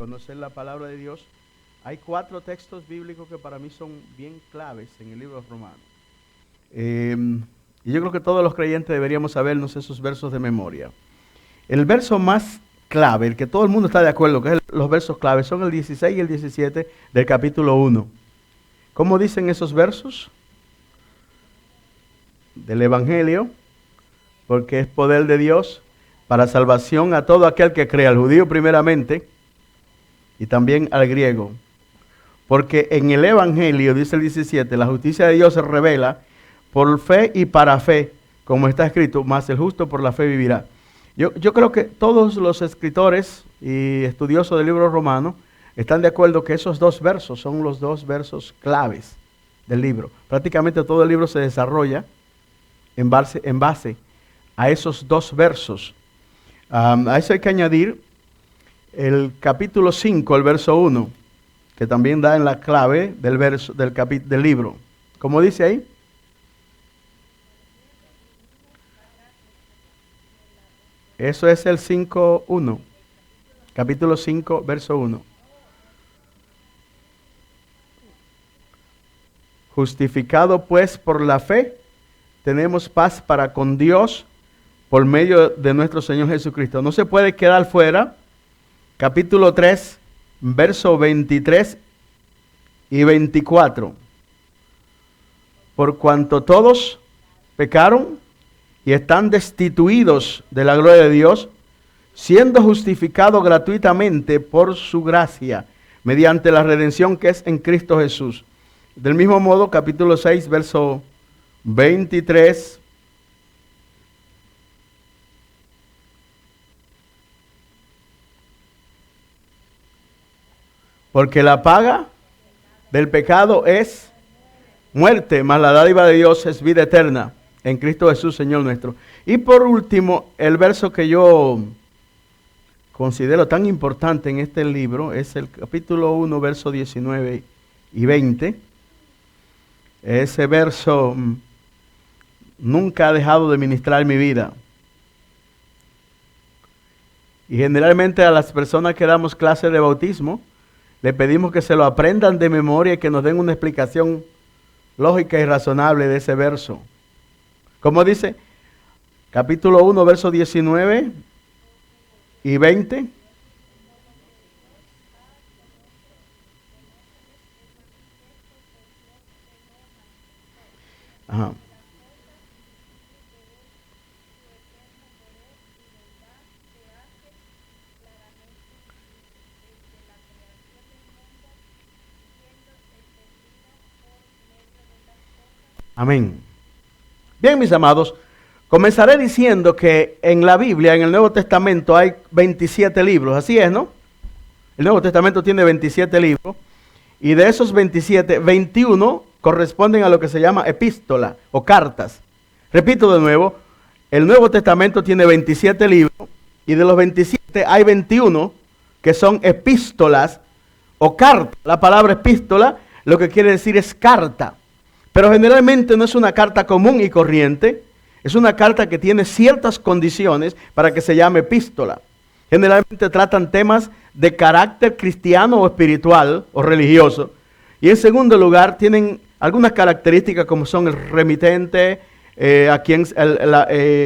conocer la palabra de Dios, hay 4 textos bíblicos que para mí son bien claves en el libro de Romanos. Y yo creo que todos los creyentes deberíamos sabernos esos versos de memoria. El verso más clave, el que todo el mundo está de acuerdo, que es los versos claves, son el 16 y el 17 del capítulo 1. ¿Cómo dicen esos versos? Del Evangelio, porque es poder de Dios para salvación a todo aquel que cree, al judío primeramente y también al griego. Porque en el Evangelio, dice el 17, la justicia de Dios se revela por fe y para fe, como está escrito, mas el justo por la fe vivirá. Yo creo que todos los escritores y estudiosos del libro romano están de acuerdo que esos 2 versos son los 2 versos claves del libro. Prácticamente todo el libro se desarrolla en base a esos 2 versos. A eso hay que añadir el capítulo 5, el verso 1, que también da en la clave del verso del libro. ¿Cómo dice ahí? Eso es el 5:1. Capítulo 5, verso 1. Justificado pues por la fe, tenemos paz para con Dios por medio de nuestro Señor Jesucristo. No se puede quedar fuera. Capítulo 3, verso 23 y 24. Por cuanto todos pecaron y están destituidos de la gloria de Dios, siendo justificados gratuitamente por su gracia, mediante la redención que es en Cristo Jesús. Del mismo modo, capítulo 6, verso 23. Porque la paga del pecado es muerte, mas la dádiva de Dios es vida eterna en Cristo Jesús, Señor nuestro. Y por último, el verso que yo considero tan importante en este libro es el capítulo 1, verso 19 y 20. Ese verso nunca ha dejado de ministrar mi vida. Y generalmente a las personas que damos clases de bautismo, le pedimos que se lo aprendan de memoria y que nos den una explicación lógica y razonable de ese verso. ¿Cómo dice? Capítulo 1, verso 19 y 20. Ajá. Amén. Bien, mis amados, comenzaré diciendo que en la Biblia, en el Nuevo Testamento, hay 27 libros. Así es, ¿no? El Nuevo Testamento tiene 27 libros. Y de esos 27, 21 corresponden a lo que se llama epístola o cartas. Repito de nuevo, el Nuevo Testamento tiene 27 libros. Y de los 27 hay 21 que son epístolas o cartas. La palabra epístola lo que quiere decir es carta. Pero generalmente no es una carta común y corriente, es una carta que tiene ciertas condiciones para que se llame epístola. Generalmente tratan temas de carácter cristiano o espiritual o religioso. Y en segundo lugar tienen algunas características como son el remitente, a quien,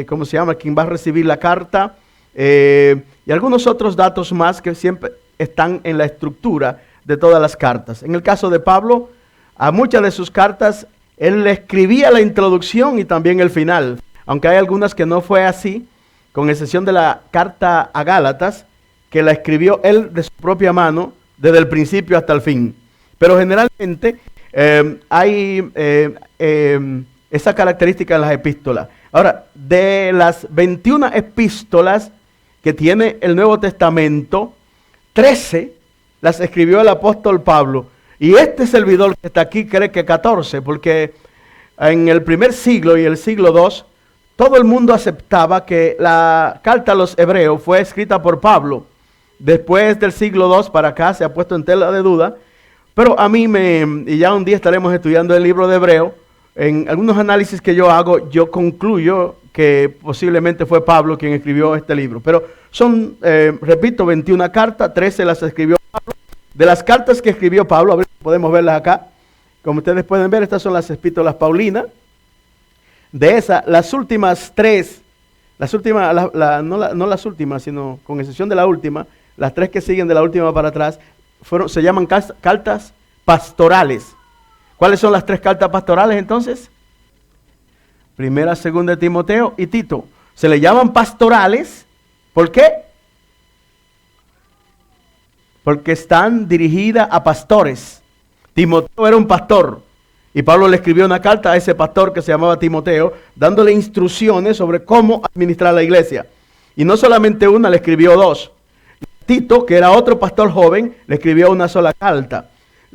¿cómo se llama? Quien va a recibir la carta, y algunos otros datos más que siempre están en la estructura de todas las cartas. En el caso de Pablo, a muchas de sus cartas él le escribía la introducción y también el final, aunque hay algunas que no fue así, con excepción de la carta a Gálatas, que la escribió él de su propia mano, desde el principio hasta el fin. Pero generalmente hay esa característica en las epístolas. Ahora, de las 21 epístolas que tiene el Nuevo Testamento, 13 las escribió el apóstol Pablo. Y este servidor que está aquí cree que 14, porque en el primer siglo y el siglo II, todo el mundo aceptaba que la carta a los hebreos fue escrita por Pablo. Después del siglo II para acá se ha puesto en tela de duda, pero a mí y ya un día estaremos estudiando el libro de Hebreo, en algunos análisis que yo hago, yo concluyo que posiblemente fue Pablo quien escribió este libro. Pero son, repito, 21 cartas, 13 las escribió Pablo. de las cartas que escribió Pablo, a ver si podemos verlas acá. Como ustedes pueden ver, estas son las epístolas paulinas. De esas, las últimas tres, no las últimas, sino con excepción de la última, las tres que siguen de la última para atrás, se llaman cartas pastorales. ¿Cuáles son las tres cartas pastorales entonces? Primera, segunda de Timoteo y Tito. Se le llaman pastorales. ¿Por qué? Porque están dirigidas a pastores. Timoteo era un pastor. Y Pablo le escribió una carta a ese pastor que se llamaba Timoteo, dándole instrucciones sobre cómo administrar la iglesia. Y no solamente una, le escribió dos. Tito, que era otro pastor joven, le escribió una sola carta.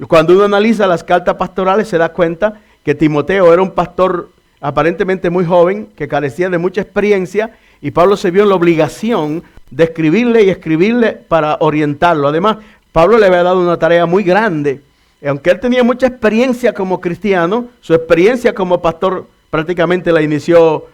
Cuando uno analiza las cartas pastorales, se da cuenta que Timoteo era un pastor aparentemente muy joven, que carecía de mucha experiencia, y Pablo se vio en la obligación de escribirle para orientarlo. Además, Pablo le había dado una tarea muy grande. Aunque él tenía mucha experiencia como cristiano, su experiencia como pastor prácticamente la inició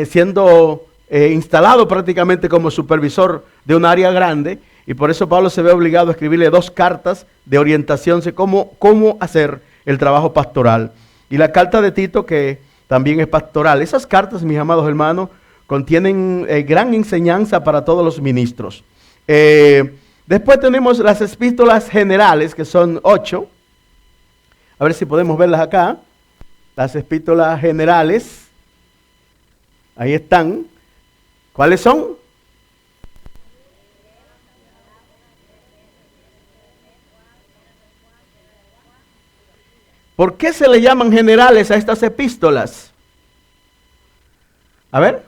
siendo instalado prácticamente como supervisor de un área grande, y por eso Pablo se ve obligado a escribirle dos cartas de orientación de cómo hacer el trabajo pastoral. Y la carta de Tito, que también es pastoral. Esas cartas, mis amados hermanos, contienen gran enseñanza para todos los ministros. Después tenemos las epístolas generales, que son 8. A ver si podemos verlas acá. Las epístolas generales. Ahí están. ¿Cuáles son? ¿Por qué se le llaman generales a estas epístolas? A ver.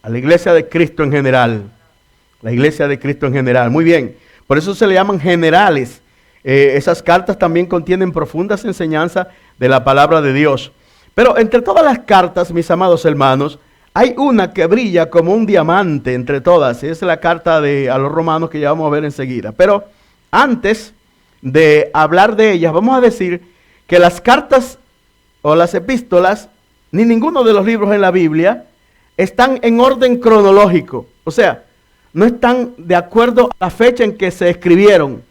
A la iglesia de Cristo en general. La iglesia de Cristo en general. Muy bien. Por eso se le llaman generales. Esas cartas también contienen profundas enseñanzas de la palabra de Dios. Pero entre todas las cartas, mis amados hermanos, hay una que brilla como un diamante entre todas. Es la carta a los romanos, que ya vamos a ver enseguida. Pero antes de hablar de ellas, vamos a decir que las cartas o las epístolas, ni ninguno de los libros en la Biblia, están en orden cronológico. O sea, no están de acuerdo a la fecha en que se escribieron,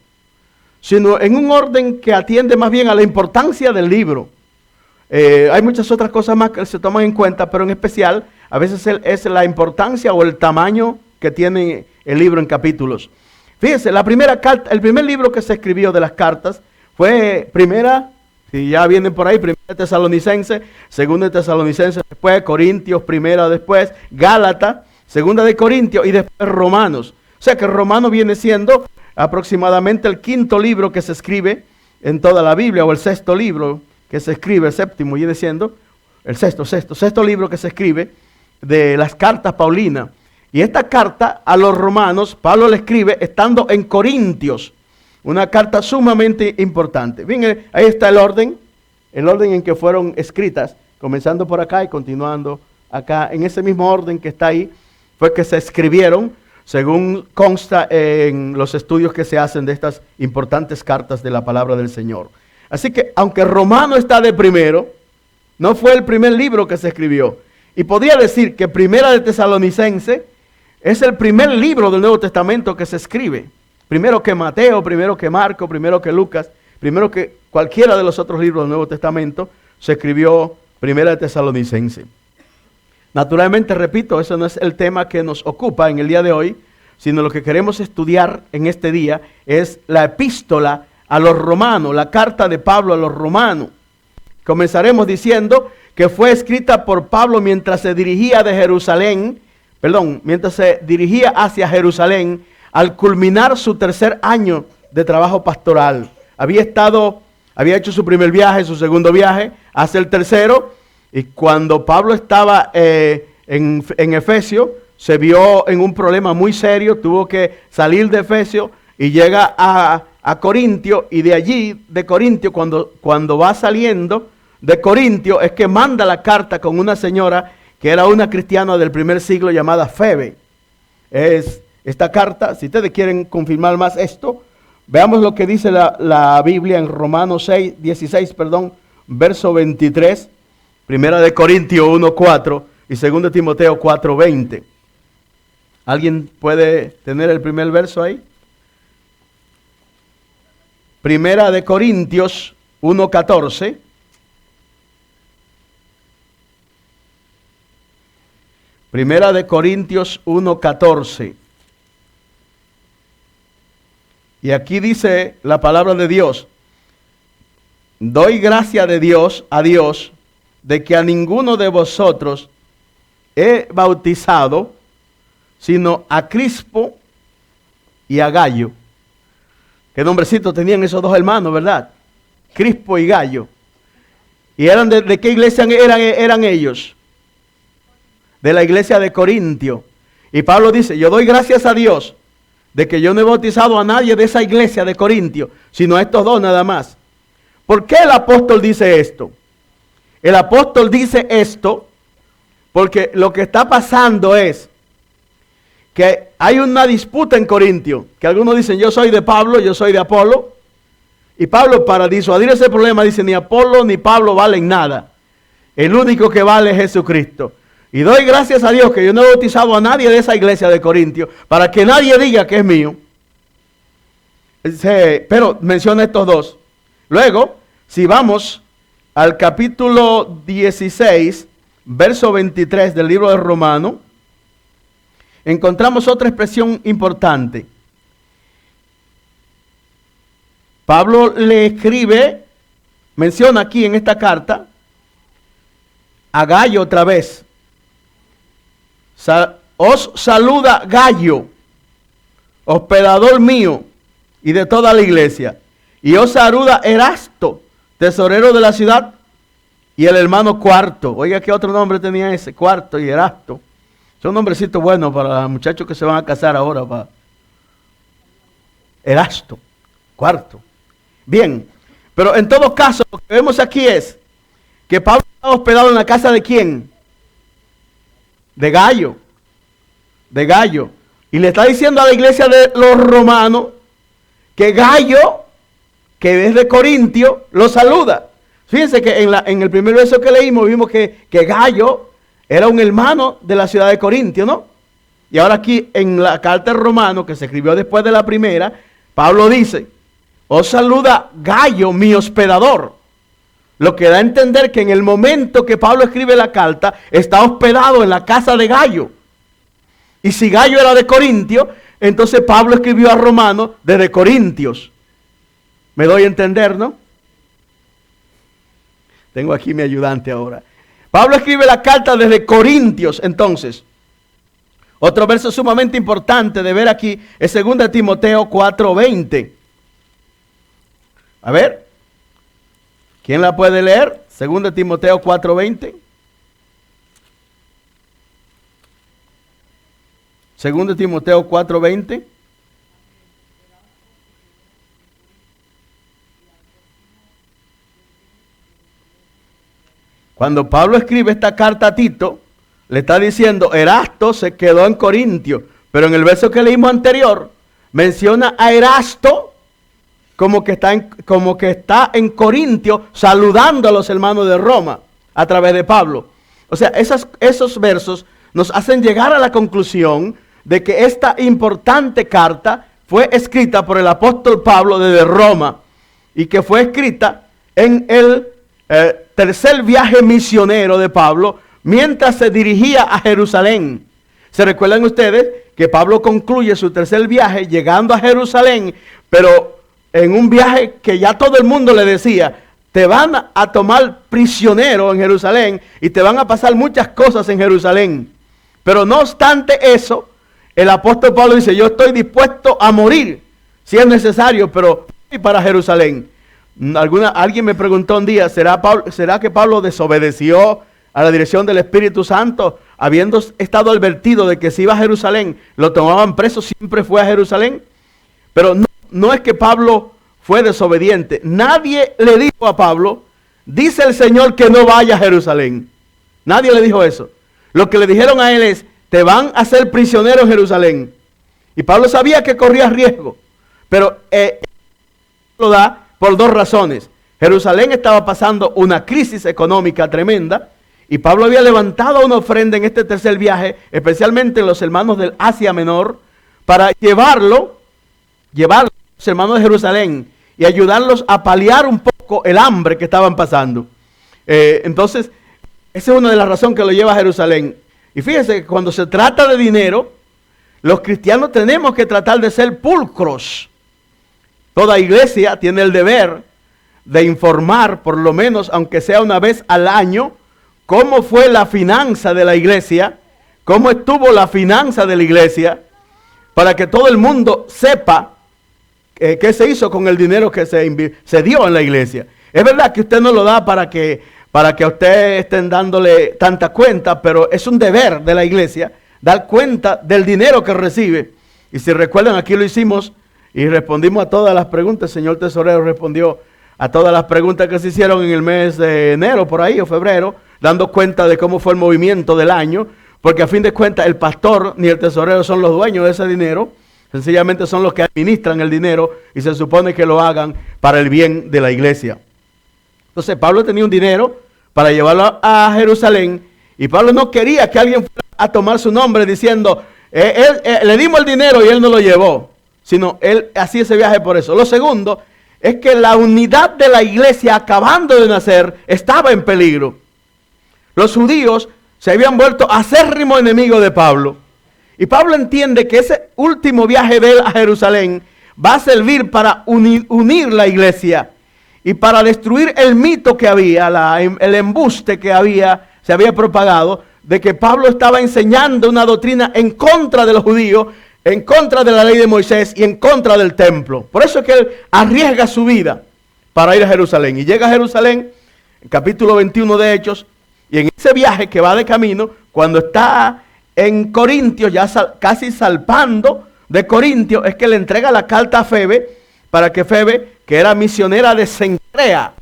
sino en un orden que atiende más bien a la importancia del libro. Hay muchas otras cosas más que se toman en cuenta, pero en especial a veces es la importancia o el tamaño que tiene el libro en capítulos. Fíjense, la primera carta, el primer libro que se escribió de las cartas fue primera, si ya vienen por ahí, primera de Tesalonicense, segunda de Tesalonicense, después Corintios, primera después, Gálatas, segunda de Corintios y después Romanos. O sea que Romanos viene siendo aproximadamente el quinto libro que se escribe en toda la Biblia, o el sexto libro que se escribe, el séptimo viene siendo el sexto libro que se escribe de las cartas paulinas. Y esta carta a los romanos, Pablo la escribe estando en Corintios, una carta sumamente importante. Bien, ahí está el orden en que fueron escritas, comenzando por acá y continuando acá, en ese mismo orden que está ahí, fue que se escribieron, según consta en los estudios que se hacen de estas importantes cartas de la palabra del Señor. Así que, aunque Romano está de primero, no fue el primer libro que se escribió. Y podría decir que Primera de Tesalonicense es el primer libro del Nuevo Testamento que se escribe. Primero que Mateo, primero que Marco, primero que Lucas, primero que cualquiera de los otros libros del Nuevo Testamento, se escribió Primera de Tesalonicense. Naturalmente, repito, ese no es el tema que nos ocupa en el día de hoy, sino lo que queremos estudiar en este día es la epístola a los romanos, la carta de Pablo a los romanos. Comenzaremos diciendo que fue escrita por Pablo mientras se dirigía hacia Jerusalén al culminar su tercer año de trabajo pastoral. Había hecho su primer viaje, su segundo viaje, hace el tercero, y cuando Pablo estaba en Efesio, se vio en un problema muy serio, tuvo que salir de Efesio y llega a Corintio, y de allí, de Corintio, cuando va saliendo de Corintio, es que manda la carta con una señora que era una cristiana del primer siglo llamada Febe. Es esta carta, si ustedes quieren confirmar más esto, veamos lo que dice la Biblia en Romanos 16, verso 23, Primera de Corintios 1:4 y 2 Timoteo 4:20. ¿Alguien puede tener el primer verso ahí? Primera de Corintios 1:14. Primera de Corintios 1:14. Y aquí dice la palabra de Dios: doy gracia de Dios, a Dios, de que a ninguno de vosotros he bautizado, sino a Crispo y a Gallo. ¿Qué nombrecito tenían esos dos hermanos, verdad? Crispo y Gallo. ¿Y eran de qué iglesia eran ellos? De la iglesia de Corintio. Y Pablo dice: yo doy gracias a Dios de que yo no he bautizado a nadie de esa iglesia de Corintio, sino a estos dos nada más. ¿Por qué el apóstol dice esto? El apóstol dice esto porque lo que está pasando es que hay una disputa en Corintio, que algunos dicen: yo soy de Pablo, yo soy de Apolo. Y Pablo, para disuadir ese problema, dice: ni Apolo ni Pablo valen nada. El único que vale es Jesucristo. Y doy gracias a Dios que yo no he bautizado a nadie de esa iglesia de Corintio, para que nadie diga que es mío. Pero menciona estos dos. Luego, si vamos al capítulo 16, verso 23 del libro de Romanos, encontramos otra expresión importante. Pablo le escribe, menciona aquí en esta carta, a Gallo otra vez. Os saluda Gallo, hospedador mío y de toda la iglesia. Y os saluda Erasto, tesorero de la ciudad, y el hermano Cuarto. Oiga, ¿qué otro nombre tenía ese? Cuarto y Erasto. Son nombrecitos buenos para los muchachos que se van a casar ahora. Erasto, Cuarto. Bien, pero en todo caso, lo que vemos aquí es que Pablo está hospedado en la casa ¿de quién? De Gallo. De Gallo. Y le está diciendo a la iglesia de los romanos que Gallo, que es de Corintio, lo saluda. Fíjense que en el primer verso que leímos vimos que Gallo era un hermano de la ciudad de Corintio, ¿no? Y ahora aquí en la carta de Romanos, que se escribió después de la primera, Pablo dice: os saluda Gallo, mi hospedador. Lo que da a entender que en el momento que Pablo escribe la carta, está hospedado en la casa de Gallo. Y si Gallo era de Corintio, entonces Pablo escribió a Romanos desde Corintios. ¿Me doy a entender, no? Tengo aquí mi ayudante ahora. Pablo escribe la carta desde Corintios, entonces. Otro verso sumamente importante de ver aquí es 2 Timoteo 4:20. A ver, ¿quién la puede leer? 2 Timoteo 4:20. 2 Timoteo 4:20. Cuando Pablo escribe esta carta a Tito, le está diciendo: Erasto se quedó en Corintio. Pero en el verso que leímos anterior, menciona a Erasto como que está en Corintio, saludando a los hermanos de Roma a través de Pablo. O sea, esos versos nos hacen llegar a la conclusión de que esta importante carta fue escrita por el apóstol Pablo desde Roma y que fue escrita en el tercer viaje misionero de Pablo mientras se dirigía a Jerusalén. ¿Se recuerdan ustedes que Pablo concluye su tercer viaje llegando a Jerusalén, pero en un viaje que ya todo el mundo le decía: te van a tomar prisionero en Jerusalén y te van a pasar muchas cosas en Jerusalén? Pero no obstante eso, el apóstol Pablo dice: yo estoy dispuesto a morir si es necesario, pero voy para Jerusalén. Alguien me preguntó un día: ¿será que Pablo desobedeció a la dirección del Espíritu Santo, habiendo estado advertido de que si iba a Jerusalén lo tomaban preso, siempre fue a Jerusalén? Pero no es que Pablo fue desobediente. Nadie le dijo a Pablo: dice el Señor que no vaya a Jerusalén. Nadie le dijo eso. Lo que le dijeron a él es: te van a hacer prisionero en Jerusalén. Y Pablo sabía que corría riesgo, pero lo da por dos razones. Jerusalén estaba pasando una crisis económica tremenda, Y Pablo había levantado una ofrenda en este tercer viaje, especialmente en los hermanos del Asia Menor, para llevarlo a los hermanos de Jerusalén y ayudarlos a paliar un poco el hambre que estaban pasando. Entonces, esa es una de las razones que lo lleva a Jerusalén. Y fíjense que cuando se trata de dinero, los cristianos tenemos que tratar de ser pulcros. Toda iglesia tiene el deber de informar, por lo menos, aunque sea una vez al año, cómo fue la finanza de la iglesia, cómo estuvo la finanza de la iglesia, para que todo el mundo sepa qué se hizo con el dinero que se dio en la iglesia. Es verdad que usted no lo da para que a usted estén dándole tanta cuenta, pero es un deber de la iglesia dar cuenta del dinero que recibe. Y si recuerdan, aquí lo hicimos y respondimos a todas las preguntas. El señor tesorero respondió a todas las preguntas que se hicieron en el mes de enero, por ahí, o febrero, dando cuenta de cómo fue el movimiento del año, porque a fin de cuentas el pastor ni el tesorero son los dueños de ese dinero, sencillamente son los que administran el dinero y se supone que lo hagan para el bien de la iglesia. Entonces Pablo tenía un dinero para llevarlo a Jerusalén, y Pablo no quería que alguien fuera a tomar su nombre diciendo, le dimos el dinero y él no lo llevó, sino él hacía ese viaje por eso. Lo segundo es que la unidad de la iglesia acabando de nacer estaba en peligro. Los judíos se habían vuelto acérrimos enemigos de Pablo. Y Pablo entiende que ese último viaje de él a Jerusalén va a servir para unir la iglesia y para destruir el mito que había, el embuste que se había propagado de que Pablo estaba enseñando una doctrina en contra de los judíos, en contra de la ley de Moisés y en contra del templo. Por eso es que él arriesga su vida para ir a Jerusalén. Y llega a Jerusalén, en capítulo 21 de Hechos, y en ese viaje que va de camino, cuando está en Corintios, ya casi salpando de Corintios, es que le entrega la carta a Febe, para que Febe, que era misionera de Cencrea,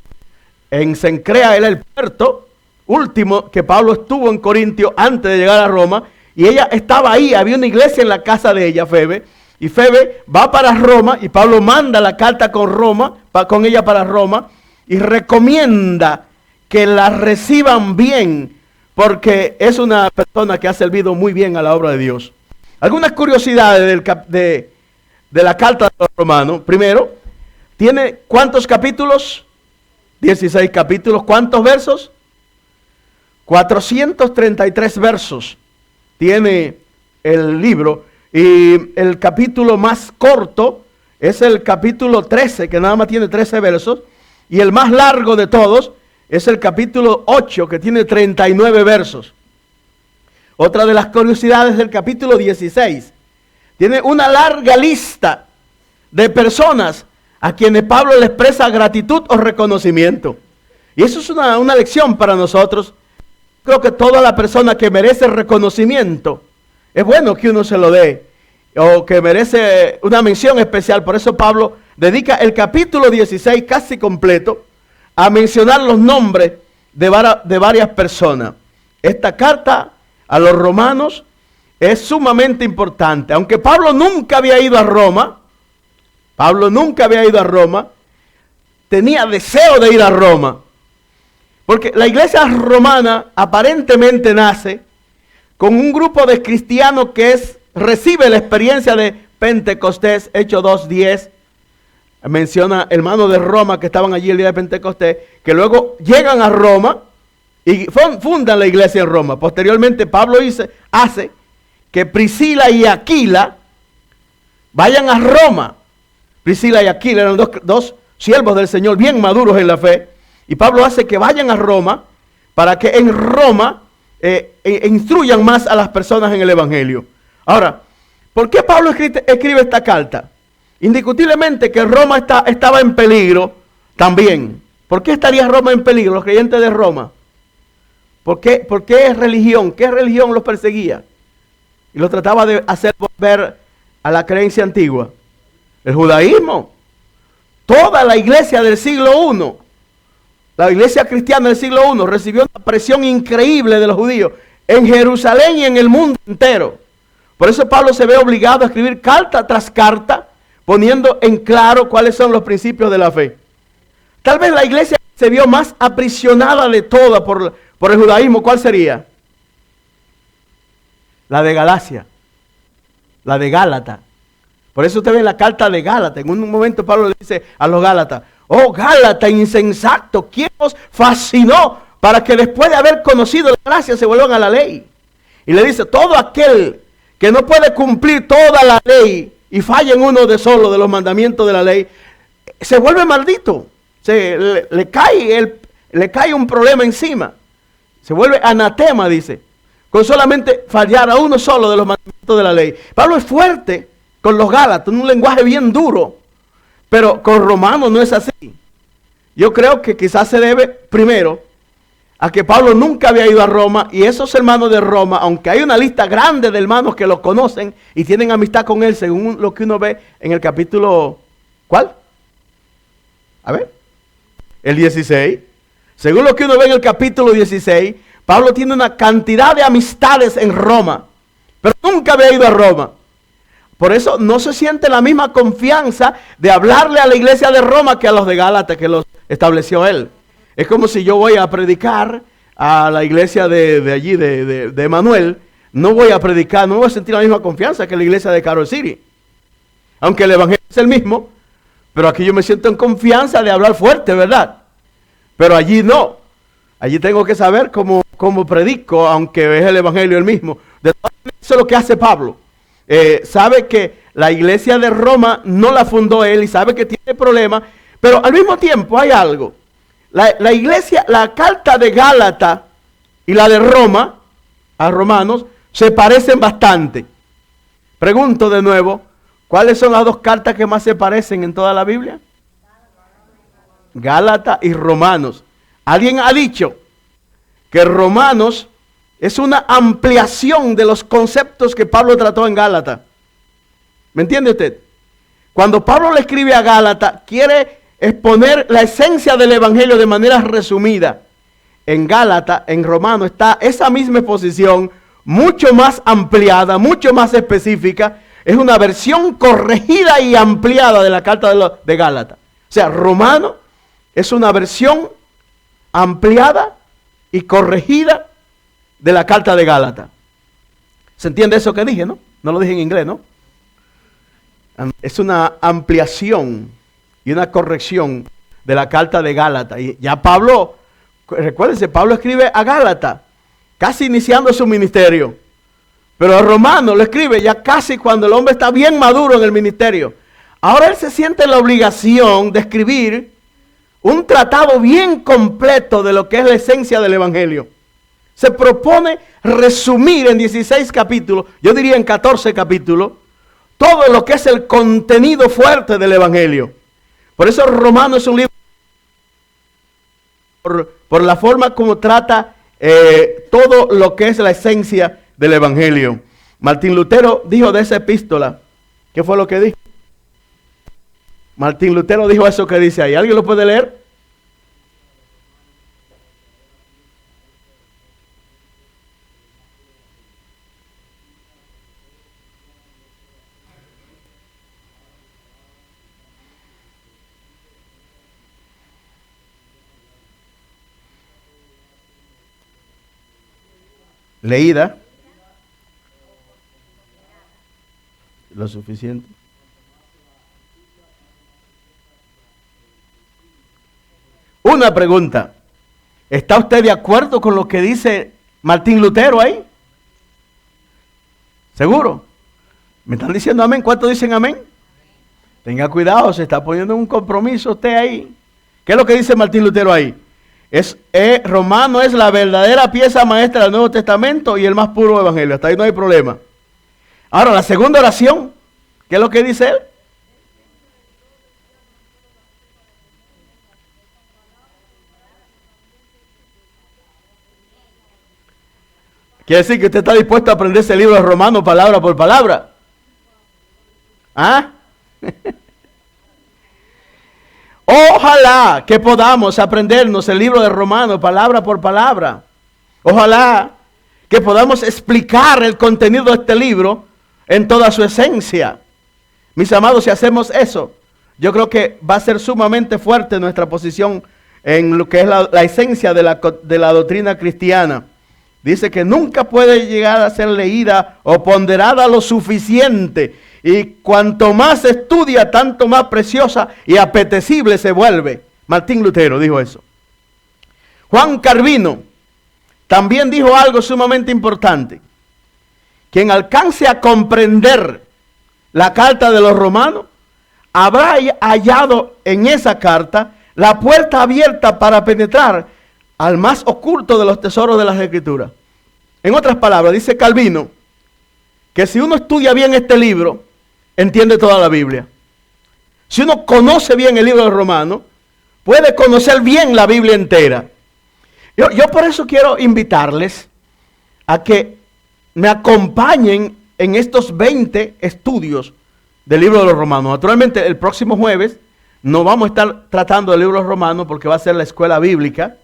en Cencrea era el puerto último que Pablo estuvo en Corintios antes de llegar a Roma, y ella estaba ahí, había una iglesia en la casa de ella, Febe, y Febe va para Roma, y Pablo manda la carta con ella para Roma, y recomienda que la reciban bien, porque es una persona que ha servido muy bien a la obra de Dios. Algunas curiosidades de la carta de los romanos. Primero, ¿tiene cuántos capítulos? 16 capítulos. ¿Cuántos versos? 433 versos tiene el libro. Y el capítulo más corto es el capítulo 13, que nada más tiene 13 versos. Y el más largo de todos es el capítulo 8, que tiene 39 versos. Otra de las curiosidades del capítulo 16. Tiene una larga lista de personas a quienes Pablo le expresa gratitud o reconocimiento. Y eso es una lección para nosotros. Creo que toda la persona que merece reconocimiento, es bueno que uno se lo dé, o que merece una mención especial. Por eso Pablo dedica el capítulo 16 casi completo a mencionar los nombres de varias personas. Esta carta a los romanos es sumamente importante. Aunque Pablo nunca había ido a Roma, tenía deseo de ir a Roma. Porque la iglesia romana aparentemente nace con un grupo de cristianos que recibe la experiencia de Pentecostés, Hechos 2:10. Menciona hermanos de Roma que estaban allí el día de Pentecostés, que luego llegan a Roma y fundan la iglesia en Roma. Posteriormente Pablo hace que Priscila y Aquila vayan a Roma. Priscila y Aquila eran dos siervos del Señor bien maduros en la fe. Y Pablo hace que vayan a Roma para que en Roma instruyan más a las personas en el Evangelio. Ahora, ¿por qué Pablo escribe esta carta? Indiscutiblemente que Roma estaba en peligro también. ¿Por qué estaría Roma en peligro, los creyentes de Roma? ¿Por qué es religión? ¿Qué religión los perseguía? Y los trataba de hacer volver a la creencia antigua. El judaísmo. Toda la iglesia del siglo I, la iglesia cristiana del siglo I, recibió una presión increíble de los judíos en Jerusalén y en el mundo entero. Por eso Pablo se ve obligado a escribir carta tras carta, poniendo en claro cuáles son los principios de la fe. Tal vez la iglesia se vio más aprisionada de toda por por el judaísmo, ¿cuál sería? La de Galacia, la de Gálata. Por eso usted ve en la carta de Gálata, en un momento Pablo le dice a los Gálatas: oh Gálata insensato, ¿quién os fascinó para que después de haber conocido la gracia se vuelvan a la ley? Y le dice: todo aquel que no puede cumplir toda la ley y falla en uno de solo de los mandamientos de la ley, se vuelve maldito. Le cae un problema encima. Se vuelve anatema, dice, con solamente fallar a uno solo de los mandamientos de la ley. Pablo es fuerte con los Gálatas, un lenguaje bien duro, pero con Romanos no es así. Yo creo que quizás se debe, primero, a que Pablo nunca había ido a Roma, y esos hermanos de Roma, aunque hay una lista grande de hermanos que lo conocen y tienen amistad con él, según lo que uno ve en el capítulo, ¿cuál? A ver, el 16. Según lo que uno ve en el capítulo 16, Pablo tiene una cantidad de amistades en Roma, pero nunca había ido a Roma. Por eso no se siente la misma confianza de hablarle a la iglesia de Roma que a los de Gálatas, que los estableció él. Es como si yo voy a predicar a la iglesia de allí, de Emanuel. No voy a predicar, no voy a sentir la misma confianza que la iglesia de Carol City. Aunque el evangelio es el mismo, pero aquí yo me siento en confianza de hablar fuerte, ¿verdad? Pero allí no. Allí tengo que saber cómo predico, aunque es el evangelio el mismo. De todas maneras, eso es lo que hace Pablo. Sabe que la iglesia de Roma no la fundó él y sabe que tiene problemas, pero al mismo tiempo hay algo. La iglesia, la carta de Gálata y la de Roma, a Romanos, se parecen bastante. Pregunto de nuevo, ¿cuáles son las dos cartas que más se parecen en toda la Biblia? Gálata y Romanos. Alguien ha dicho que Romanos es una ampliación de los conceptos que Pablo trató en Gálata. ¿Me entiende usted? Cuando Pablo le escribe a Gálata, quiere exponer la esencia del evangelio de manera resumida. En Gálata, en Romano, está esa misma exposición, mucho más ampliada, mucho más específica. Es una versión corregida y ampliada de la carta de Gálata. O sea, Romano es una versión ampliada y corregida de la carta de Gálata. ¿Se entiende eso que dije, no? No lo dije en inglés, ¿no? Es una ampliación y una corrección de la carta de Gálata. Y ya Pablo, recuérdense, Pablo escribe a Gálata, casi iniciando su ministerio. Pero a Romano lo escribe ya casi cuando el hombre está bien maduro en el ministerio. Ahora él se siente en la obligación de escribir un tratado bien completo de lo que es la esencia del evangelio. Se propone resumir en 16 capítulos, yo diría en 14 capítulos, todo lo que es el contenido fuerte del evangelio. Por eso Romano es un libro por la forma como trata todo lo que es la esencia del evangelio. Martín Lutero dijo de esa epístola, ¿qué fue lo que dijo? Martín Lutero dijo eso que dice ahí. ¿Alguien lo puede leer? Leída. Lo suficiente. Una pregunta. ¿Está usted de acuerdo con lo que dice Martín Lutero ahí? ¿Seguro? ¿Me están diciendo amén? ¿Cuántos dicen amén? Tenga cuidado, se está poniendo un compromiso usted ahí. ¿Qué es lo que dice Martín Lutero ahí? Romano es la verdadera pieza maestra del Nuevo Testamento y el más puro evangelio. Hasta ahí no hay problema. Ahora, la segunda oración, ¿qué es lo que dice él? Quiere decir que usted está dispuesto a aprender ese libro de Romanos palabra por palabra. ¿Ah? Ojalá que podamos aprendernos el libro de Romanos palabra por palabra. Ojalá que podamos explicar el contenido de este libro en toda su esencia. Mis amados, si hacemos eso, yo creo que va a ser sumamente fuerte nuestra posición en lo que es la esencia de la doctrina cristiana. Dice que nunca puede llegar a ser leída o ponderada lo suficiente. Y cuanto más se estudia, tanto más preciosa y apetecible se vuelve. Martín Lutero dijo eso. Juan Calvino también dijo algo sumamente importante. Quien alcance a comprender la carta de los romanos, habrá hallado en esa carta la puerta abierta para penetrar al más oculto de los tesoros de las Escrituras. En otras palabras, dice Calvino, que si uno estudia bien este libro, entiende toda la Biblia. Si uno conoce bien el libro de Romanos, puede conocer bien la Biblia entera. Yo por eso quiero invitarles a que me acompañen en estos 20 estudios del libro de los Romanos. Naturalmente, el próximo jueves no vamos a estar tratando del libro de los Romanos porque va a ser la escuela bíblica,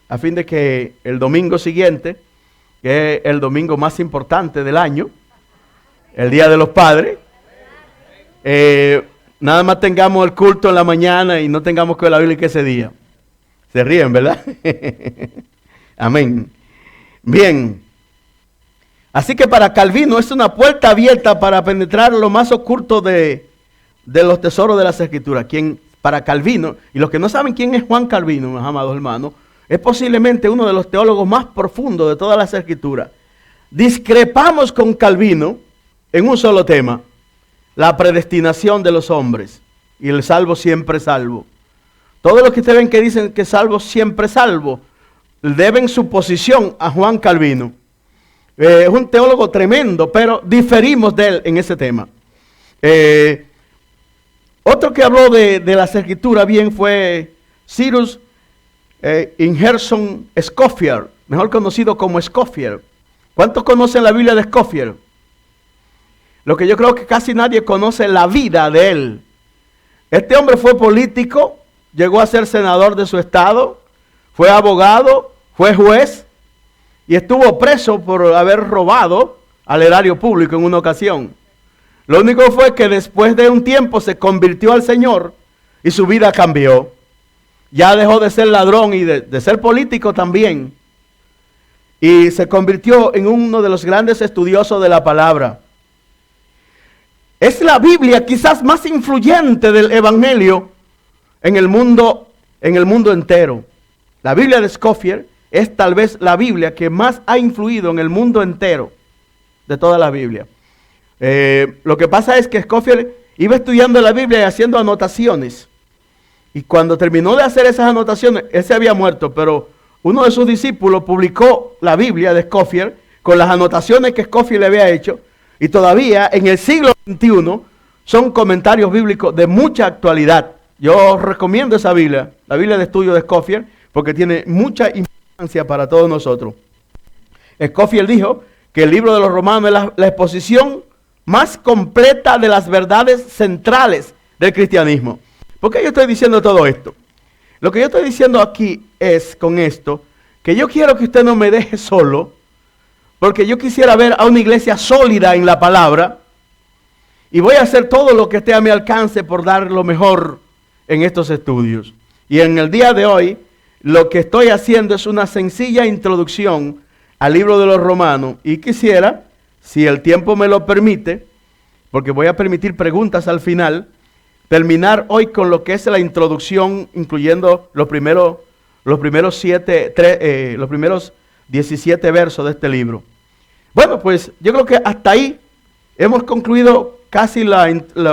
a fin de que el domingo siguiente, que es el domingo más importante del año, el Día de los Padres, nada más tengamos el culto en la mañana y no tengamos que ver la Biblia ese día. Se ríen, ¿verdad? Amén. Bien. Así que para Calvino es una puerta abierta para penetrar lo más oculto de los tesoros de las Escrituras. Para Calvino, y los que no saben quién es Juan Calvino, mis amados hermanos, es posiblemente uno de los teólogos más profundos de todas las Escrituras. Discrepamos con Calvino en un solo tema: la predestinación de los hombres y el salvo siempre salvo. Todos los que ustedes ven que dicen que salvo siempre salvo, deben su posición a Juan Calvino. Es un teólogo tremendo, pero diferimos de él en ese tema. Otro que habló de las Escrituras bien fue Cyrus Ingerson Scofield, mejor conocido como Scofield. ¿Cuántos conocen la Biblia de Scofield? Lo que yo creo que casi nadie conoce la vida de él. Este hombre fue político, llegó a ser senador de su estado, fue abogado, fue juez y estuvo preso por haber robado al erario público en una ocasión. Lo único fue que después de un tiempo se convirtió al Señor y su vida cambió. Ya dejó de ser ladrón y de ser político también. Y se convirtió en uno de los grandes estudiosos de la palabra. Es la Biblia quizás más influyente del Evangelio en el mundo entero. La Biblia de Scofield es tal vez la Biblia que más ha influido en el mundo entero de toda la Biblia. Lo que pasa es que Scofield iba estudiando la Biblia y haciendo anotaciones. Y cuando terminó de hacer esas anotaciones, él se había muerto, pero uno de sus discípulos publicó la Biblia de Scofield con las anotaciones que Scofield le había hecho. Y todavía en el siglo XXI son comentarios bíblicos de mucha actualidad. Yo recomiendo esa Biblia, la Biblia de estudio de Scofield, porque tiene mucha importancia para todos nosotros. Scofield dijo que el libro de los Romanos es la exposición más completa de las verdades centrales del cristianismo. ¿Por qué yo estoy diciendo todo esto? Lo que yo estoy diciendo aquí es, con esto, que yo quiero que usted no me deje solo, porque yo quisiera ver a una iglesia sólida en la palabra, y voy a hacer todo lo que esté a mi alcance por dar lo mejor en estos estudios. Y en el día de hoy, lo que estoy haciendo es una sencilla introducción al libro de los Romanos, y quisiera, si el tiempo me lo permite, porque voy a permitir preguntas al final, terminar hoy con lo que es la introducción, incluyendo los primeros 17 versos de este libro. Bueno, pues yo creo que hasta ahí hemos concluido casi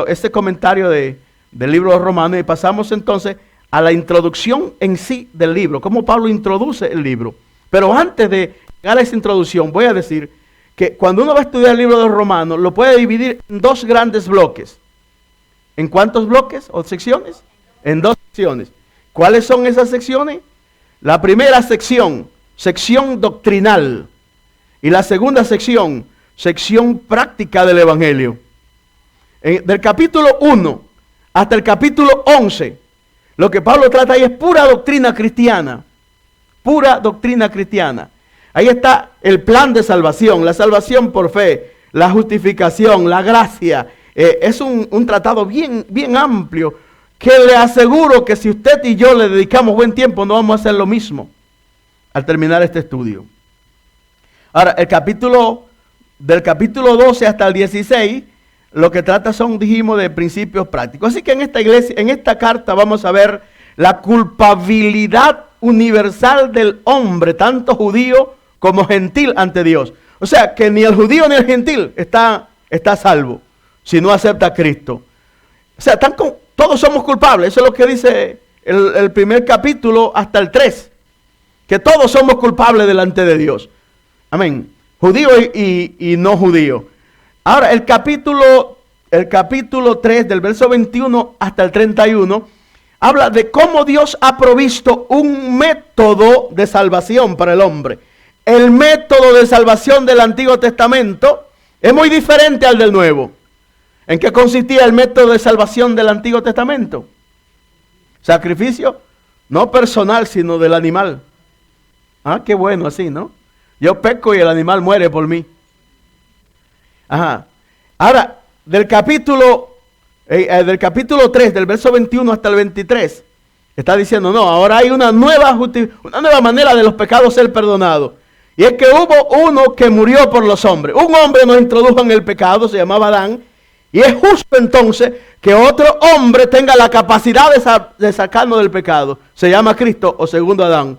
este comentario del libro de Romanos, y pasamos entonces a la introducción en sí del libro, cómo Pablo introduce el libro. Pero antes de llegar a esa introducción, voy a decir que cuando uno va a estudiar el libro de Romanos, lo puede dividir en dos grandes bloques. ¿En cuántos bloques o secciones? En dos secciones. ¿Cuáles son esas secciones? La primera sección, sección doctrinal. Y la segunda sección, sección práctica del Evangelio. Del capítulo 1 hasta el capítulo 11, lo que Pablo trata ahí es pura doctrina cristiana. Pura doctrina cristiana. Ahí está el plan de salvación, la salvación por fe, la justificación, la gracia. Es un tratado bien amplio que le aseguro que si usted y yo le dedicamos buen tiempo, no vamos a hacer lo mismo al terminar este estudio. Ahora, del capítulo 12 hasta el 16, lo que trata son, dijimos, de principios prácticos. Así que en esta carta vamos a ver la culpabilidad universal del hombre, tanto judío como gentil ante Dios. O sea, que ni el judío ni el gentil está salvo si no acepta a Cristo. O sea, todos somos culpables. Eso es lo que dice el primer capítulo hasta el 3. Que todos somos culpables delante de Dios. Amén. Judío y no judío. Ahora, el capítulo 3, del verso 21 hasta el 31, habla de cómo Dios ha provisto un método de salvación para el hombre. El método de salvación del Antiguo Testamento es muy diferente al del Nuevo. ¿En qué consistía el método de salvación del Antiguo Testamento? Sacrificio, no personal, sino del animal. Ah, qué bueno así, ¿no? Yo peco y el animal muere por mí. Ajá. Ahora, del capítulo 3, del verso 21 hasta el 23, está diciendo, no, ahora hay una nueva manera de los pecados ser perdonados. Y es que hubo uno que murió por los hombres. Un hombre nos introdujo en el pecado, se llamaba Adán. Y es justo entonces que otro hombre tenga la capacidad de sacarnos del pecado. Se llama Cristo o segundo Adán.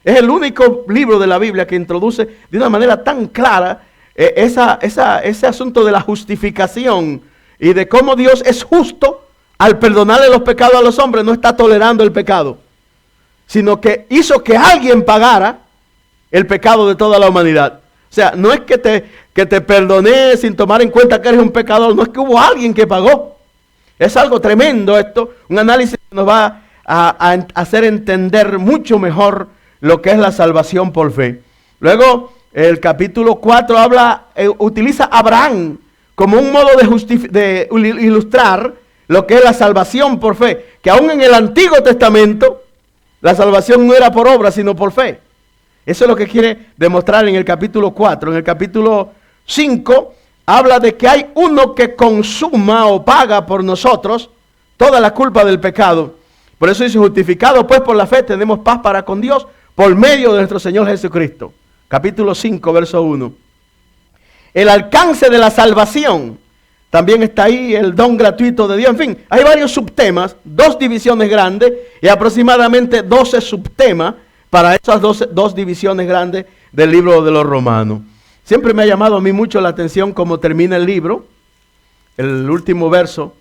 Es el único libro de la Biblia que introduce de una manera tan clara ese asunto de la justificación y de cómo Dios es justo al perdonarle los pecados a los hombres. No está tolerando el pecado, sino que hizo que alguien pagara el pecado de toda la humanidad. O sea, no es que te perdoné sin tomar en cuenta que eres un pecador, no es que hubo alguien que pagó. Es algo tremendo esto, un análisis que nos va a hacer entender mucho mejor lo que es la salvación por fe. Luego, el capítulo 4 utiliza a Abraham como un modo de ilustrar lo que es la salvación por fe. Que aún en el Antiguo Testamento, la salvación no era por obra, sino por fe. Eso es lo que quiere demostrar en el capítulo 4. En el capítulo 5 habla de que hay uno que consuma o paga por nosotros toda la culpa del pecado. Por eso dice, justificado pues por la fe tenemos paz para con Dios por medio de nuestro Señor Jesucristo. Capítulo 5, verso 1. El alcance de la salvación. También está ahí el don gratuito de Dios. En fin, hay varios subtemas, 2 divisiones grandes y aproximadamente 12 subtemas para esas dos divisiones grandes del libro de los Romanos. Siempre me ha llamado a mí mucho la atención cómo termina el libro. El último verso,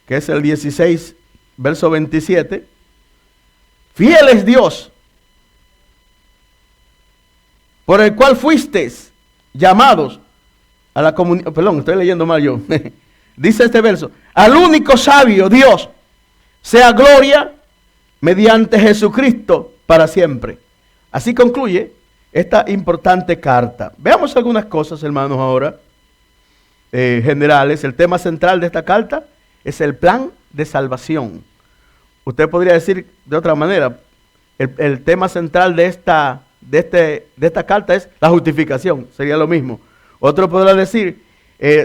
que es el 16, verso 27. Fiel es Dios, por el cual fuisteis llamados a la comunión. Perdón, estoy leyendo mal yo. Dice este verso: al único sabio Dios sea gloria mediante Jesucristo para siempre. Así concluye esta importante carta. Veamos algunas cosas, hermanos, ahora generales. El tema central de esta carta es el plan de salvación. Usted podría decir de otra manera, el tema central de esta carta es la justificación, sería lo mismo. Otro podrá decir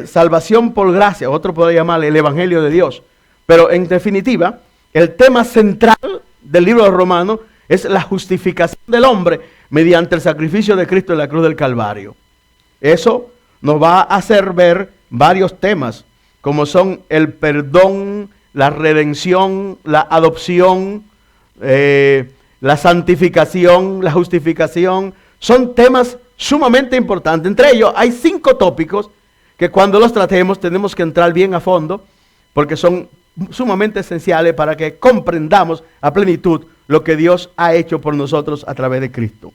salvación por gracia, otro podrá llamarle el evangelio de Dios. Pero en definitiva, el tema central del libro de Romanos es la justificación del hombre mediante el sacrificio de Cristo en la cruz del Calvario. Eso nos va a hacer ver varios temas, como son el perdón, la redención, la adopción, la santificación, la justificación. Son temas sumamente importantes. Entre ellos hay 5 tópicos que cuando los tratemos tenemos que entrar bien a fondo, porque son sumamente esenciales para que comprendamos a plenitud lo que Dios ha hecho por nosotros a través de Cristo.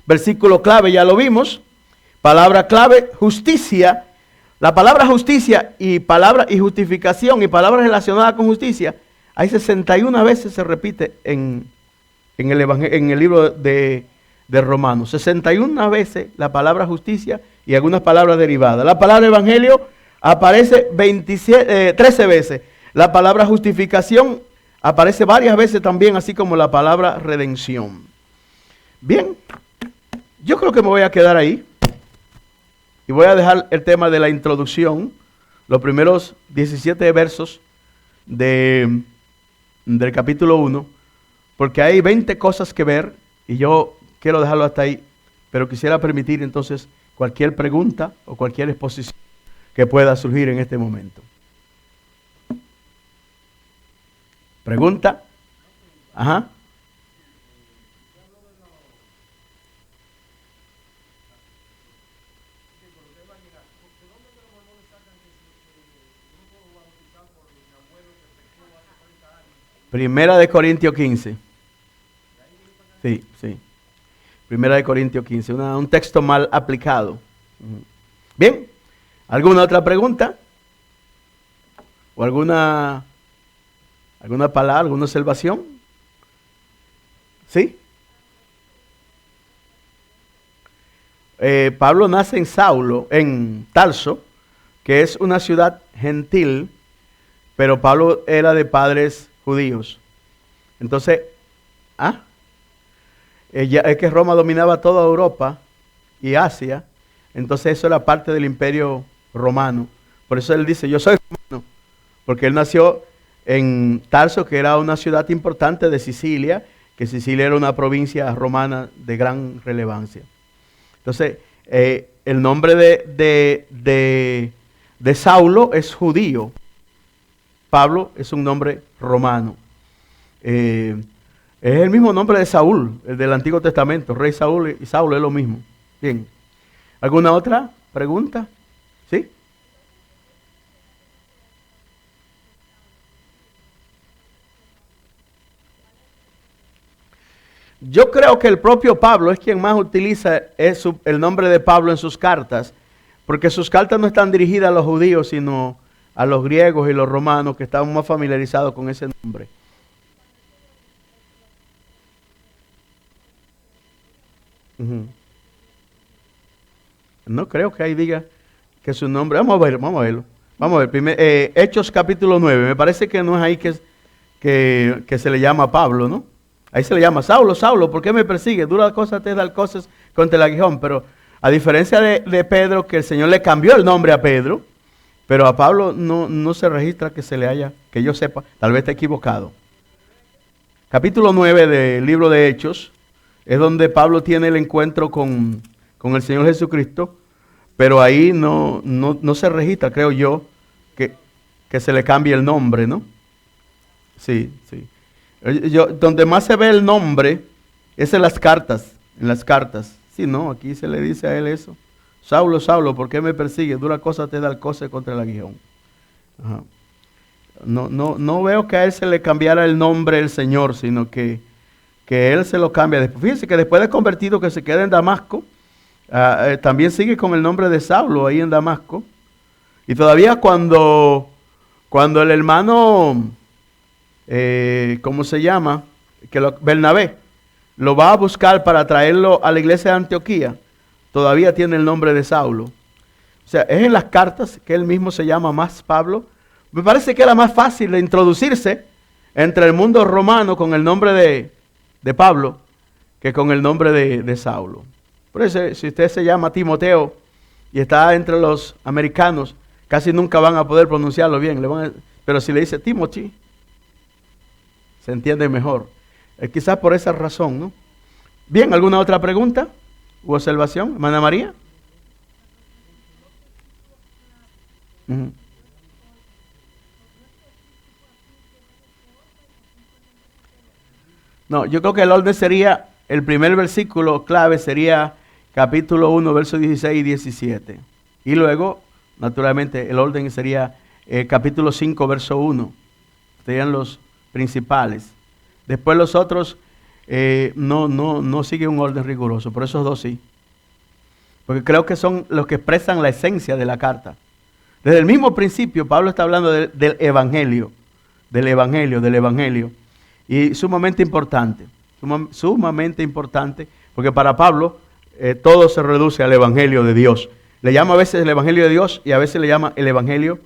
Versículo clave, ya lo vimos. Palabra clave, justicia. La palabra justicia y justificación y palabras relacionadas con justicia, hay 61 veces se repite en el libro de Romanos. 61 veces la palabra justicia y algunas palabras derivadas. La palabra evangelio aparece 13 veces. La palabra justificación aparece varias veces también, así como la palabra redención. Bien, yo creo que me voy a quedar ahí. Y voy a dejar el tema de la introducción, los primeros 17 versos de, del capítulo 1, porque hay 20 cosas que ver y yo quiero dejarlo hasta ahí, pero quisiera permitir entonces cualquier pregunta o cualquier exposición que pueda surgir en este momento. ¿Pregunta? Ajá. Primera de Corintios 15. Sí, sí. Primera de Corintios 15, un texto mal aplicado. Bien, ¿alguna otra pregunta? ¿O alguna palabra, alguna observación? ¿Sí? Pablo nace en Saulo, en Tarso, que es una ciudad gentil, pero Pablo era de padres judíos. Entonces, es que Roma dominaba toda Europa y Asia, entonces eso era parte del imperio romano. Por eso él dice, yo soy romano, porque él nació en Tarso, que era una ciudad importante de Sicilia, que Sicilia era una provincia romana de gran relevancia. Entonces, el nombre de Saulo es judío. Pablo es un nombre romano. Es el mismo nombre de Saúl, el del Antiguo Testamento. Rey Saúl y Saulo es lo mismo. Bien. ¿Alguna otra pregunta? ¿Sí? Yo creo que el propio Pablo es quien más utiliza el nombre de Pablo en sus cartas, porque sus cartas no están dirigidas a los judíos, sino a los griegos y los romanos que estaban más familiarizados con ese nombre. No creo que ahí diga que su nombre. Vamos a verlo, vamos a verlo. Vamos a ver, Hechos capítulo 9. Me parece que no es ahí que se le llama a Pablo, ¿no? Ahí se le llama Saulo, Saulo, ¿por qué me persigues? Duras cosas te dan cosas contra el aguijón. Pero a diferencia de Pedro, que el Señor le cambió el nombre a Pedro, pero a Pablo no se registra que se le haya, que yo sepa, tal vez esté equivocado. Capítulo 9 del libro de Hechos es donde Pablo tiene el encuentro con el Señor Jesucristo, pero ahí no se registra, creo yo, que se le cambie el nombre, ¿no? Sí, sí. Donde más se ve el nombre es en las cartas, Sí, no, aquí se le dice a él eso. Saulo, Saulo, ¿por qué me persigues? Dura cosa te da el coce contra el aguijón. Ajá. No veo que a él se le cambiara el nombre del Señor, sino que él se lo cambia. Fíjense que después de convertido que se queda en Damasco, también sigue con el nombre de Saulo ahí en Damasco. Y todavía cuando el hermano, ¿cómo se llama? Bernabé, lo va a buscar para traerlo a la iglesia de Antioquía, todavía tiene el nombre de Saulo. O sea, es en las cartas que él mismo se llama más Pablo. Me parece que era más fácil de introducirse entre el mundo romano con el nombre de Pablo que con el nombre de Saulo. Por eso, si usted se llama Timoteo y está entre los americanos, casi nunca van a poder pronunciarlo bien. Pero si le dice Timothy, se entiende mejor. Quizás por esa razón, ¿no? Bien, ¿alguna otra pregunta u observación? Hermana María. No, yo creo que el orden sería, el primer versículo clave sería capítulo 1, versos 16 y 17. Y luego, naturalmente, el orden sería capítulo 5, verso 1. Serían los principales. Después los otros no siguen un orden riguroso, por esos dos sí. Porque creo que son los que expresan la esencia de la carta. Desde el mismo principio, Pablo está hablando del Evangelio. Y sumamente importante, porque para Pablo todo se reduce al Evangelio de Dios. Le llama a veces el Evangelio de Dios y a veces le llama el Evangelio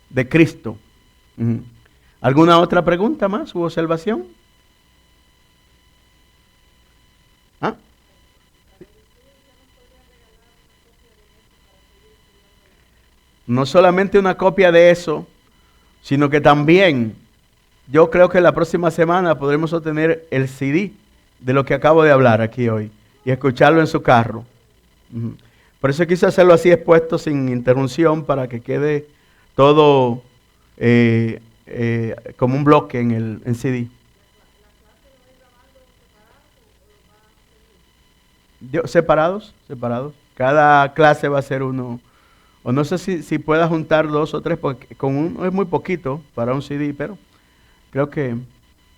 de Cristo. ¿Alguna otra pregunta más u observación? ¿Ah? No solamente una copia de eso, sino que también yo creo que la próxima semana podremos obtener el CD de lo que acabo de hablar aquí hoy y escucharlo en su carro. Ujú. Por eso quise hacerlo así expuesto sin interrupción para que quede todo como un bloque en CD. Separados. Cada clase va a ser uno. O no sé si pueda juntar 2 o 3, porque con uno es muy poquito para un CD, pero creo que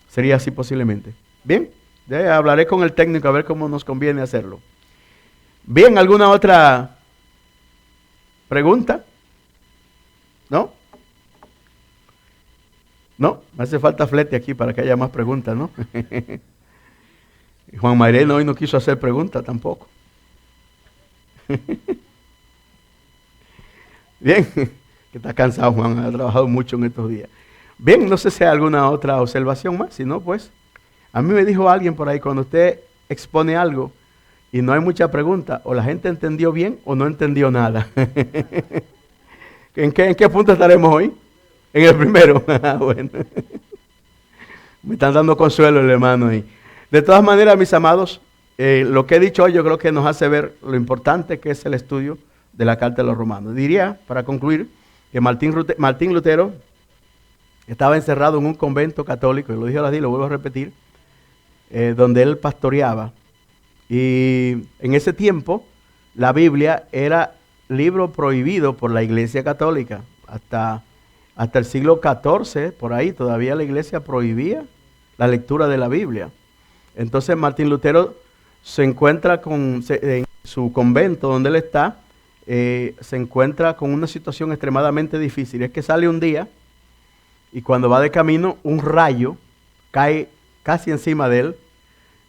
sería así posiblemente. Bien, ya hablaré con el técnico a ver cómo nos conviene hacerlo. Bien, ¿alguna otra pregunta? ¿No? No, me hace falta flete aquí para que haya más preguntas, ¿no? Juan Mayreno hoy no quiso hacer preguntas tampoco. Bien, que está cansado Juan, ha trabajado mucho en estos días. Bien, no sé si hay alguna otra observación más, si no, pues, a mí me dijo alguien por ahí, cuando usted expone algo y no hay mucha pregunta, o la gente entendió bien o no entendió nada. ¿En qué punto estaremos hoy? En el primero. Bueno, me están dando consuelo el hermano ahí. De todas maneras, mis amados, lo que he dicho hoy yo creo que nos hace ver lo importante que es el estudio de la Carta de los Romanos. Diría, para concluir, que Martín Lutero estaba encerrado en un convento católico, y lo dije ahora, lo vuelvo a repetir, donde él pastoreaba. Y en ese tiempo, la Biblia era libro prohibido por la Iglesia Católica. Hasta el siglo XIV, por ahí, todavía la Iglesia prohibía la lectura de la Biblia. Entonces Martín Lutero se encuentra en su convento donde él está, se encuentra con una situación extremadamente difícil. Es que sale un día y cuando va de camino un rayo cae casi encima de él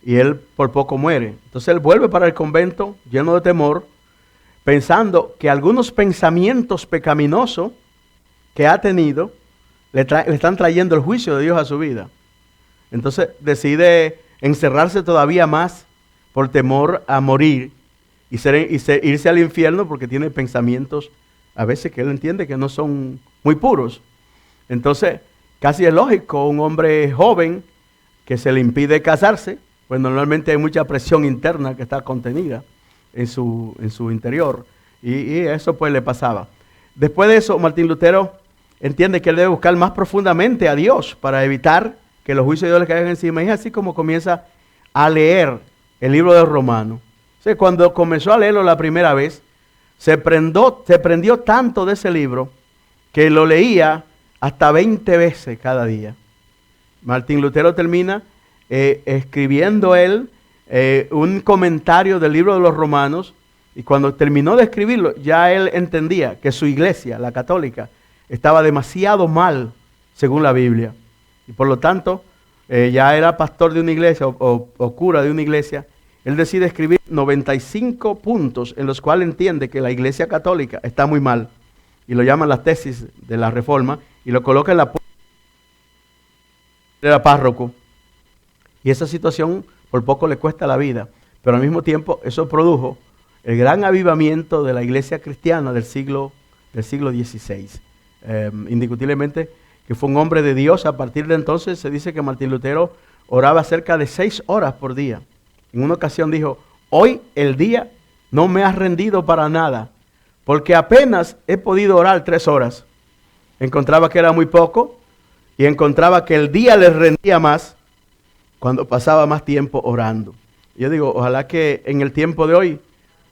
y él por poco muere. Entonces él vuelve para el convento lleno de temor, pensando que algunos pensamientos pecaminosos que ha tenido le están trayendo el juicio de Dios a su vida. Entonces decide encerrarse todavía más por temor a morir y irse al infierno, porque tiene pensamientos a veces que él entiende que no son muy puros. Entonces, casi es lógico, un hombre joven que se le impide casarse, pues normalmente hay mucha presión interna que está contenida en su interior, y eso pues le pasaba. Después de eso, Martín Lutero entiende que él debe buscar más profundamente a Dios para evitar que los juicios de Dios le caigan encima. Y es así como comienza a leer el libro de Romanos. O sea, cuando comenzó a leerlo la primera vez, se prendió tanto de ese libro que lo leía hasta 20 veces cada día. Martín Lutero termina escribiendo él un comentario del libro de los Romanos, y cuando terminó de escribirlo, ya él entendía que su iglesia, la católica, estaba demasiado mal según la Biblia. Y por lo tanto, ya era pastor de una iglesia o cura de una iglesia. Él decide escribir 95 puntos en los cuales entiende que la iglesia católica está muy mal. Y lo llaman las tesis de la Reforma, y lo coloca en la puerta de párroco. Y esa situación por poco le cuesta la vida, pero al mismo tiempo eso produjo el gran avivamiento de la iglesia cristiana del siglo XVI. Indiscutiblemente que fue un hombre de Dios. A partir de entonces se dice que Martín Lutero oraba cerca de 6 horas por día. En una ocasión dijo: hoy el día no me ha rendido para nada, porque apenas he podido orar 3 horas. Encontraba que era muy poco, y encontraba que el día le rendía más cuando pasaba más tiempo orando. Yo digo, ojalá que en el tiempo de hoy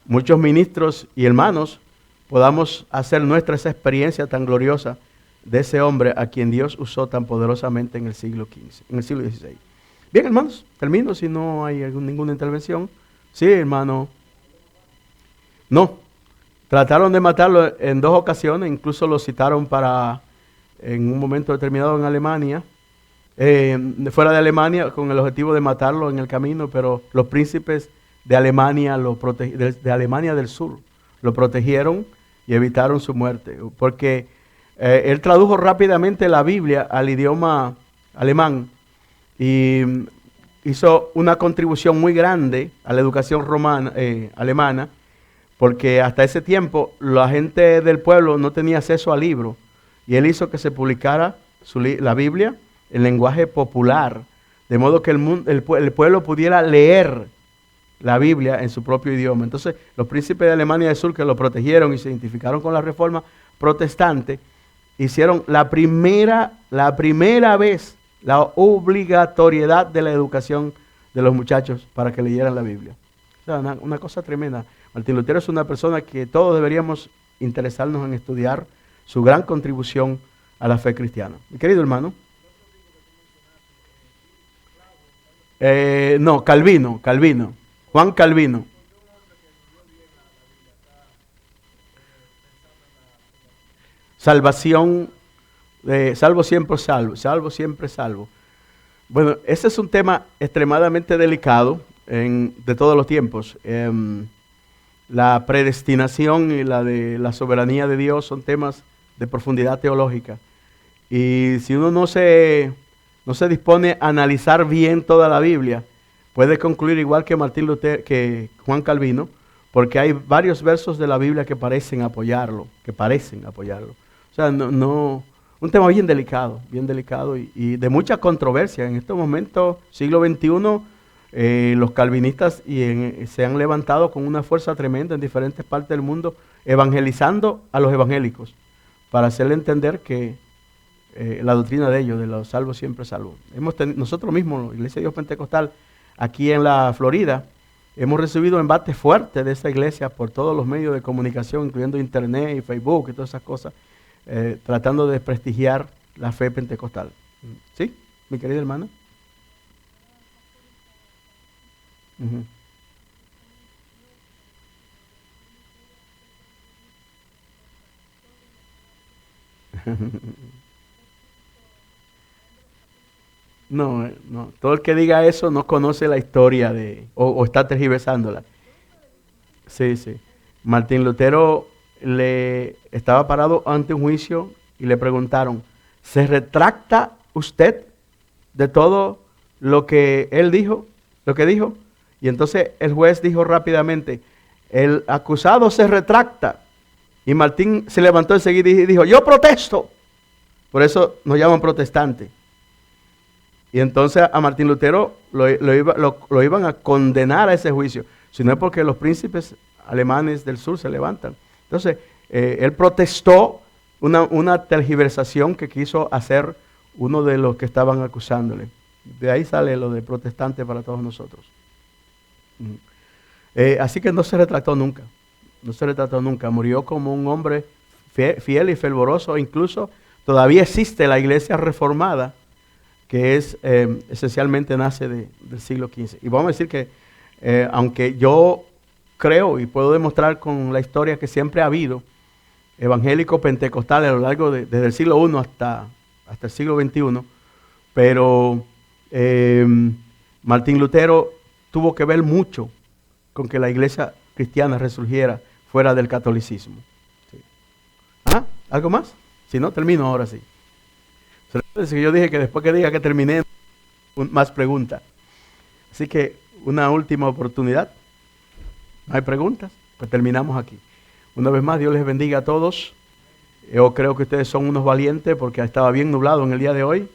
muchos ministros y hermanos podamos hacer nuestra esa experiencia tan gloriosa de ese hombre a quien Dios usó tan poderosamente en el siglo XVI. Bien, hermanos, termino si no hay ninguna intervención. Sí, hermano. No, trataron de matarlo en 2 ocasiones, incluso lo citaron en un momento determinado en Alemania, fuera de Alemania, con el objetivo de matarlo en el camino, pero los príncipes de Alemania, de Alemania del Sur, lo protegieron y evitaron su muerte, porque él tradujo rápidamente la Biblia al idioma alemán y hizo una contribución muy grande a la educación alemana, porque hasta ese tiempo la gente del pueblo no tenía acceso a libros, y él hizo que se publicara la Biblia en lenguaje popular, de modo que el pueblo pudiera leer la Biblia en su propio idioma. Entonces, los príncipes de Alemania del Sur, que lo protegieron y se identificaron con la Reforma protestante, hicieron la primera vez la obligatoriedad de la educación de los muchachos para que leyeran la Biblia. O sea, una cosa tremenda. Martín Lutero es una persona que todos deberíamos interesarnos en estudiar su gran contribución a la fe cristiana. Mi querido hermano. No, Calvino, Juan Calvino. Salvación, salvo siempre salvo siempre salvo. Bueno, ese es un tema extremadamente delicado de todos los tiempos. La predestinación y la de la soberanía de Dios son temas de profundidad teológica. Y si uno no se dispone a analizar bien toda la Biblia, puede concluir igual que Martín Lutero, que Juan Calvino, porque hay varios versos de la Biblia que parecen apoyarlo. O sea, un tema bien delicado y de mucha controversia. En este momento, siglo XXI, los calvinistas se han levantado con una fuerza tremenda en diferentes partes del mundo, evangelizando a los evangélicos, para hacerle entender que la doctrina de ellos, de los salvos siempre salvos. Nosotros mismos, la Iglesia de Dios Pentecostal, aquí en la Florida, hemos recibido embates fuertes de esa iglesia por todos los medios de comunicación, incluyendo internet y Facebook y todas esas cosas, tratando de desprestigiar la fe pentecostal. ¿Sí, mi querida hermana? Uh-huh. No, no. Todo el que diga eso no conoce la historia o está tergiversándola. Sí, sí. Martín Lutero le estaba parado ante un juicio y le preguntaron, ¿se retracta usted de todo lo que él dijo, lo que dijo? Y entonces el juez dijo rápidamente, el acusado se retracta. Y Martín se levantó enseguida y dijo, yo protesto. Por eso nos llaman protestantes. Y entonces a Martín Lutero lo iban a condenar a ese juicio, si no es porque los príncipes alemanes del sur se levantan. Entonces, él protestó una tergiversación que quiso hacer uno de los que estaban acusándole. De ahí sale lo de protestante para todos nosotros. Así que no se retractó nunca, murió como un hombre fiel y fervoroso. Incluso todavía existe la iglesia reformada, que es esencialmente nace del siglo XV. Y vamos a decir que, aunque yo creo y puedo demostrar con la historia que siempre ha habido evangélicos pentecostales a lo largo desde el siglo I hasta el siglo XXI, pero Martín Lutero tuvo que ver mucho con que la iglesia cristiana resurgiera fuera del catolicismo. Sí. ¿Ah? ¿Algo más? Si no, termino ahora sí. Que yo dije que después que diga que terminé, más preguntas. Así que una última oportunidad. ¿No hay preguntas? Pues terminamos aquí. Una vez más, Dios les bendiga a todos. Yo creo que ustedes son unos valientes porque estaba bien nublado en el día de hoy,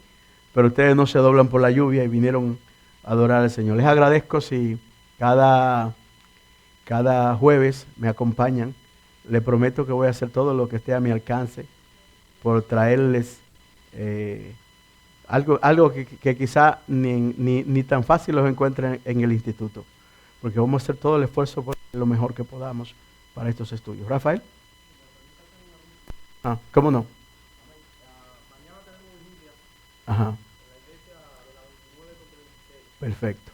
pero ustedes no se doblan por la lluvia y vinieron a adorar al Señor. Les agradezco si cada jueves me acompañan. Les prometo que voy a hacer todo lo que esté a mi alcance por traerles algo que quizá ni tan fácil los encuentren en el instituto, porque vamos a hacer todo el esfuerzo por lo mejor que podamos para estos estudios. Rafael. ¿Cómo no? Ajá. Perfecto.